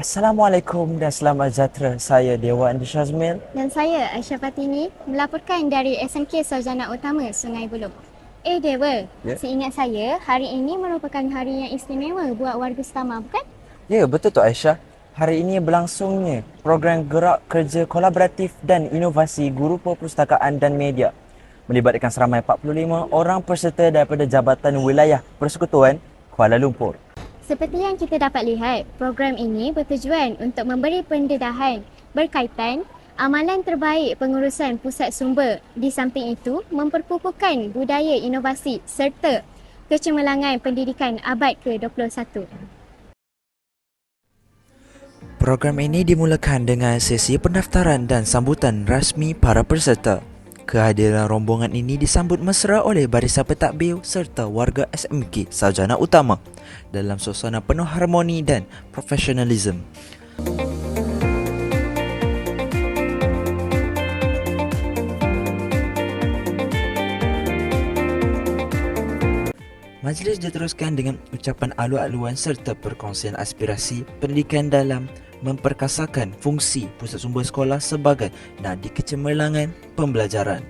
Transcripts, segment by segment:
Assalamualaikum dan selamat sejahtera. Saya Dewa Andi Syazmil. Dan saya, Aisyah Fatini, melaporkan dari SMK Sarjana Utama Sungai Buloh. Dewa, seingat saya, hari ini merupakan hari yang istimewa buat warga Setama, bukan? Ya, betul tu Aisyah. Hari ini berlangsungnya program gerak kerja kolaboratif dan inovasi guru perpustakaan dan media melibatkan seramai 45 orang peserta daripada Jabatan Wilayah Persekutuan Kuala Lumpur. Seperti yang kita dapat lihat, program ini bertujuan untuk memberi pendedahan berkaitan amalan terbaik pengurusan pusat sumber. Di samping itu, memperkukuhkan budaya inovasi serta kecemerlangan pendidikan abad ke-21. Program ini dimulakan dengan sesi pendaftaran dan sambutan rasmi para peserta. Kehadiran rombongan ini disambut mesra oleh barisan pentadbir serta warga SMK Sarjana Utama dalam suasana penuh harmoni dan profesionalisme. Majlis diteruskan dengan ucapan alu-aluan serta perkongsian aspirasi pendidikan dalam memperkasakan fungsi pusat sumber sekolah sebagai nadi kecemerlangan pembelajaran.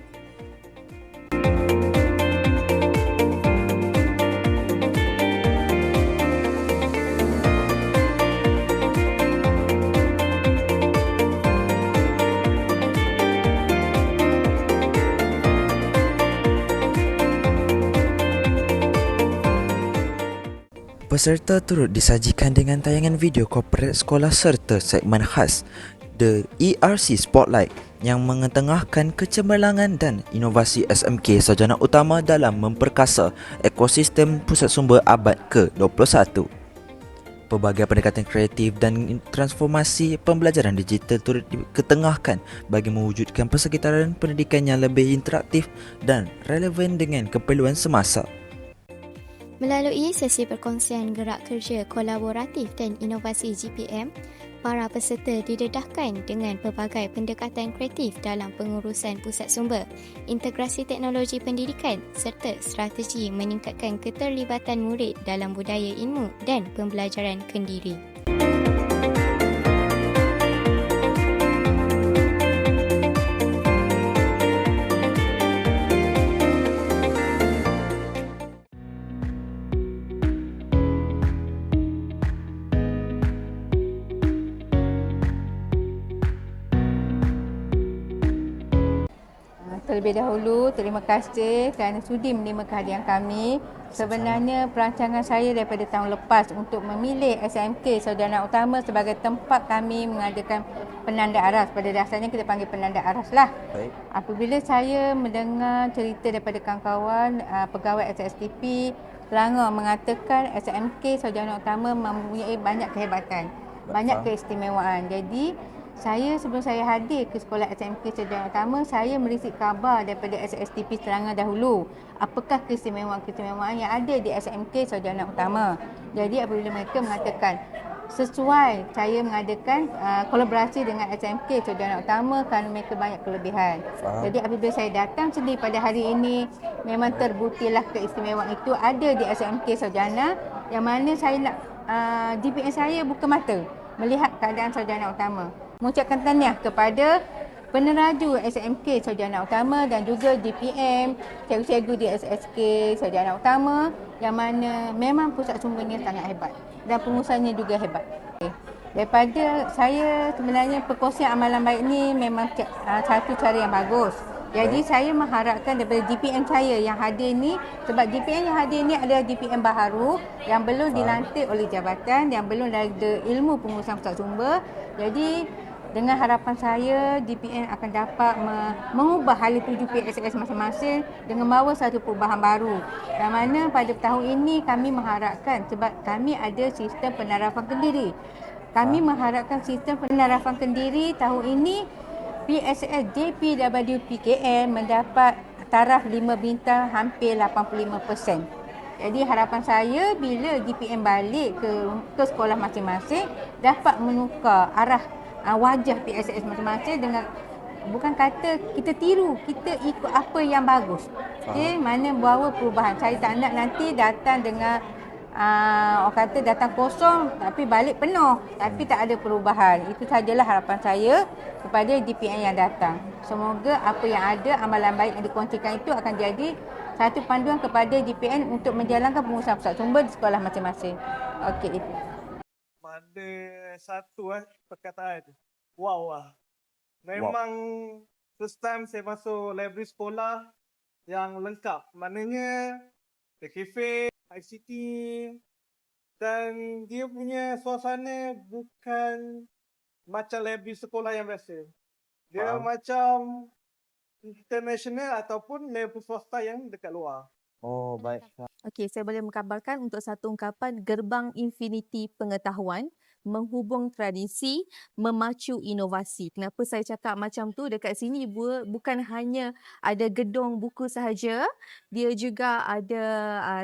Peserta turut disajikan dengan tayangan video korporat sekolah serta segmen khas The ERC Spotlight yang mengetengahkan kecemerlangan dan inovasi SMK Sarjana Utama dalam memperkasa ekosistem pusat sumber abad ke-21. Pelbagai pendekatan kreatif dan transformasi pembelajaran digital turut diketengahkan bagi mewujudkan persekitaran pendidikan yang lebih interaktif dan relevan dengan keperluan semasa. Melalui sesi perkongsian gerak kerja kolaboratif dan inovasi GPM, para peserta didedahkan dengan pelbagai pendekatan kreatif dalam pengurusan pusat sumber, integrasi teknologi pendidikan serta strategi meningkatkan keterlibatan murid dalam budaya ilmu dan pembelajaran kendiri. Terlebih dahulu, terima kasih kerana sudi menerima kehadiran kami. Sebenarnya perancangan saya daripada tahun lepas untuk memilih SMK Sarjana Utama sebagai tempat kami mengadakan penanda aras. Pada dasarnya kita panggil penanda aras lah. Baik. Apabila saya mendengar cerita daripada kawan-kawan pegawai SSTP, Selangor mengatakan SMK Sarjana Utama mempunyai banyak kehebatan, banyak keistimewaan. Jadi sebelum saya hadir ke sekolah SMK Sarjana Utama, saya merisik khabar daripada SSTP Selangor dahulu. Apakah keistimewaan-keistimewaan yang ada di SMK Sarjana Utama. Jadi apabila mereka mengatakan sesuai saya mengadakan kolaborasi dengan SMK Sarjana Utama kerana mereka banyak kelebihan. Jadi apabila saya datang sendiri pada hari ini, memang terbuktilah keistimewaan itu ada di SMK Sarjana yang mana saya nak DPN saya buka mata melihat keadaan Sarjana Utama. Mengucapkan tahniah kepada peneraju SMK Sarjana Utama dan juga DPM, cikgu-cikgu di SSK Sarjana Utama yang mana memang pusat sumbernya sangat hebat dan pengurusannya juga hebat. Daripada saya sebenarnya perkongsian amalan baik ni memang satu cara yang bagus. Jadi saya mengharapkan daripada DPM saya yang hadir ni, sebab DPM yang hadir ni adalah DPM baharu yang belum dilantik oleh jabatan, yang belum ada ilmu pengurusan pusat sumber. Jadi dengan harapan saya, DPM akan dapat mengubah hala tuju PSS masing-masing dengan membawa satu perubahan baru. Yang mana pada tahun ini kami mengharapkan, sebab kami ada sistem penarafan kendiri. Kami mengharapkan sistem penarafan kendiri tahun ini PSS JPWPKN mendapat taraf 5 bintang hampir 85%. Jadi harapan saya bila DPM balik ke sekolah masing-masing dapat menukar arah wajah PSS masing-masing dengan bukan kata kita tiru, kita ikut apa yang bagus. Okey, mana bawa perubahan. Saya tak nak nanti datang dengan orang kata datang kosong tapi balik penuh, tapi tak ada perubahan. Itu sajalah harapan saya kepada DPN yang datang. Semoga apa yang ada, amalan baik yang dikongsikan itu akan jadi satu panduan kepada DPN untuk menjalankan pengurusan pusat sumber di sekolah masing-masing. Okey. Ada satu perkataan. Wow lah. Memang first time saya masuk library sekolah yang lengkap. Maknanya ada kafe, ICT dan dia punya suasana bukan macam library sekolah yang biasa. Dia macam international ataupun library swasta yang dekat luar. Oh, baik. Okey, saya boleh menggambarkan untuk satu ungkapan gerbang infinity pengetahuan, menghubung tradisi, memacu inovasi. Kenapa saya cakap macam tu? Dekat sini bukan hanya ada gedung buku sahaja, dia juga ada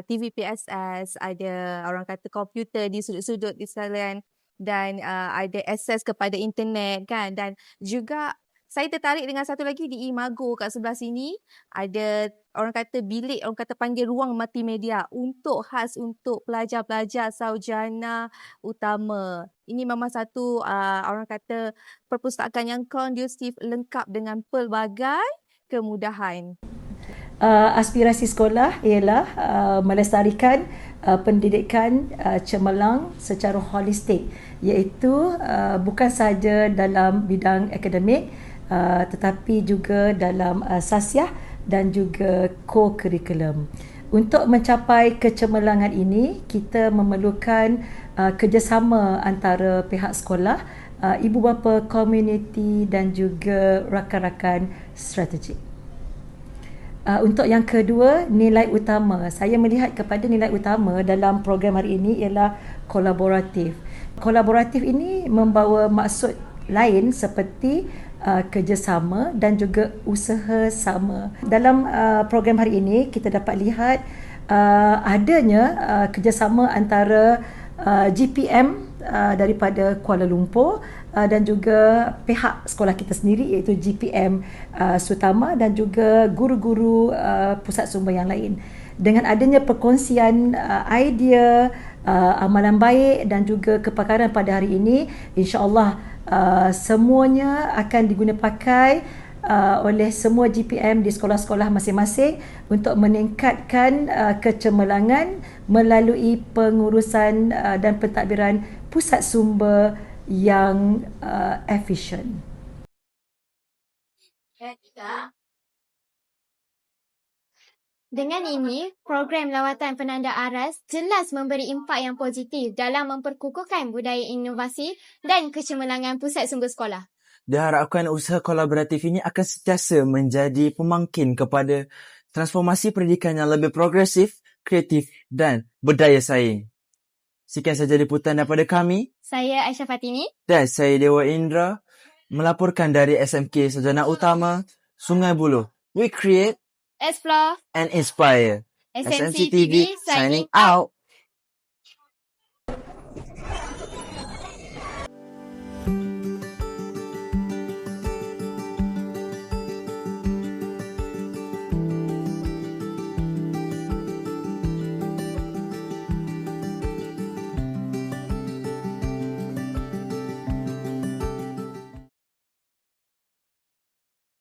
TV PSS, ada orang kata komputer di sudut-sudut di sekalian dan ada akses kepada internet kan, dan juga saya tertarik dengan satu lagi di Imago kat sebelah sini, ada orang kata bilik, orang kata panggil ruang multimedia khas untuk pelajar-pelajar sarjana utama. Ini memang satu orang kata perpustakaan yang kondusif, lengkap dengan pelbagai kemudahan. Aspirasi sekolah ialah melestarikan pendidikan cemerlang secara holistik, iaitu bukan sahaja dalam bidang akademik tetapi juga dalam sasiah dan juga co-curriculum. Untuk mencapai kecemerlangan ini, kita memerlukan kerjasama antara pihak sekolah, ibu bapa, komuniti dan juga rakan-rakan strategik. Untuk yang kedua, nilai utama. Saya melihat kepada nilai utama dalam program hari ini ialah kolaboratif. Kolaboratif ini membawa maksud lain seperti kerjasama dan juga usaha sama. Dalam program hari ini, kita dapat lihat adanya kerjasama antara GPM daripada Kuala Lumpur dan juga pihak sekolah kita sendiri iaitu GPM Sutama dan juga guru-guru pusat sumber yang lain. Dengan adanya perkongsian idea, amalan baik dan juga kepakaran pada hari ini, insya-Allah semuanya akan diguna pakai oleh semua GPM di sekolah-sekolah masing-masing untuk meningkatkan kecemerlangan melalui pengurusan dan pentadbiran pusat sumber yang efisien. Dengan ini, program lawatan penanda aras jelas memberi impak yang positif dalam memperkukuhkan budaya inovasi dan kecemerlangan pusat sumber sekolah. Diharapkan usaha kolaboratif ini akan sentiasa menjadi pemangkin kepada transformasi pendidikan yang lebih progresif, kreatif dan berdaya saing. Sekian saja liputan daripada kami. Saya Aisyah Fatini. Dan saya Dewa Indra melaporkan dari SMK Sarjana Utama Sungai Buloh. We create, Explore, and inspire. SMC SMC TV signing out.